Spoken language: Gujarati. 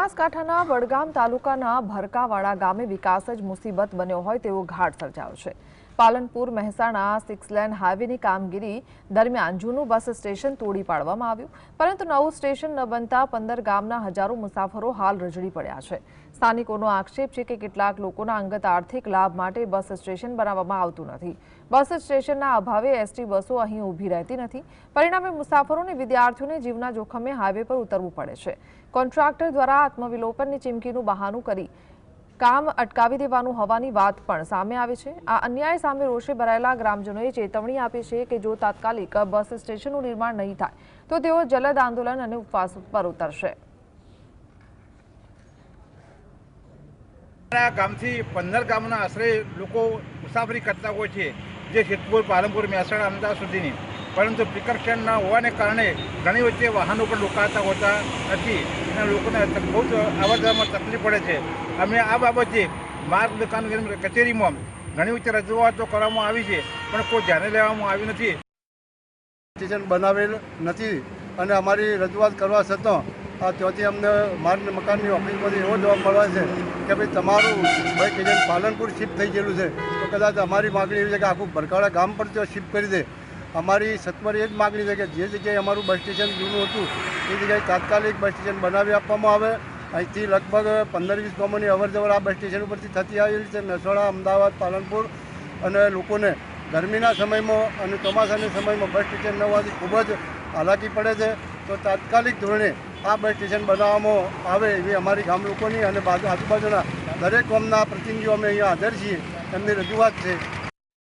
બનાસકાંઠાના વડગામ તાલુકાના ભરકાવાડા ગામે વિકાસ જ મુસીબત બન્યો હોય તેવો ઘાટ સર્જાયો છે। પાલનપુર મહેસાણા 6 લેન હાઈવેની કામગીરી દરમિયાન જૂનું બસ સ્ટેશન તોડી પાડવામાં આવ્યું, પરંતુ નવું સ્ટેશન ન બનતા 15 ગામના હજારો મુસાફરો હાલ રજડી પડ્યા છે। સ્થાનિકોનો આક્ષેપ છે કે કેટલાક લોકોના અંગત આર્થિક લાભ માટે બસ સ્ટેશન બનાવવામાં આવતું નથી। બસ સ્ટેશનના અભાવે એસટી બસો અહીં ઊભી રહેતી નથી। પરિણામે મુસાફરો અને વિદ્યાર્થીઓને જીવના જોખમે હાઈવે પર ઉતરવું પડે છે। કોન્ટ્રાક્ટર દ્વારા આત્મવિલોપનની ચીમકીનું બહાનું કરી કામ અટકાવી દેવાનું હોવાની વાત પણ સામે આવી છે। આ અન્યાય સામે રોષે ભરાયેલા ગ્રામજનોએ ચેતવણી આપી છે કે જો તાત્કાલિક બસ સ્ટેશનનું નિર્માણ નહીં થાય તો તેઓ જલદ આંદોલન અને ઉપવાસ પર ઉતરશે। ગામથી 15 ગામના આશરે લોકો મુસાફરી કરતા હોય છે, જે સિદ્ધપુર, પાલનપુર, મહેસાણા, અમદાવાદ સુધીની, પરંતુ પ્રિકર્શન ન હોવાને કારણે ઘણી વચ્ચે વાહનો પણ રોકાતા હોતા નથી અને લોકોને બહુ જ આવર જવામાં તકલીફ પડે છે। અમે આ બાબતે માર્ગ કચેરીમાં ઘણી વચ્ચે રજૂઆતો કરવામાં આવી છે, પણ કોઈ ધ્યાને લેવામાં આવી નથી। સ્ટેશન બનાવેલ નથી અને અમારી રજૂઆત કરવા છતાં ત્યાંથી અમને માર્ગ મકાનની ઓફિસમાંથી એવો જવાબ મળે છે કે ભાઈ તમારું બસ સ્ટેશન પાલનપુર શિફ્ટ થઈ ગયેલું છે, તો કદાચ અમારી માગણી એવી છે કે આખું ભરકાવાડા ગામ પર ત્યાં શિફ્ટ કરી દે। અમારી સત્વરે એ જ માગણી છે કે જે જગ્યાએ અમારું બસ સ્ટેશન જૂનું હતું એ જગ્યાએ તાત્કાલિક બસ સ્ટેશન બનાવી આપવામાં આવે। અહીંથી લગભગ 15-20 ગામોની અવરજવર આ બસ સ્ટેશન ઉપરથી થતી આવેલી છે। મહેસાણા, અમદાવાદ, પાલનપુર અને લોકોને ગરમીના સમયમાં અને ચોમાસાના સમયમાં બસ સ્ટેશન ન હોવાથી ખૂબ જ હાલાકી પડે છે। તો તાત્કાલિક ધોરણે આ બસ સ્ટેશન બનાવવામાં આવે એવી અમારી ગામ લોકોની અને આજુબાજુના દરેક ગામના પ્રતિનિધિઓ અમે અહીંયા હાજર છીએ, એમની રજૂઆત છે।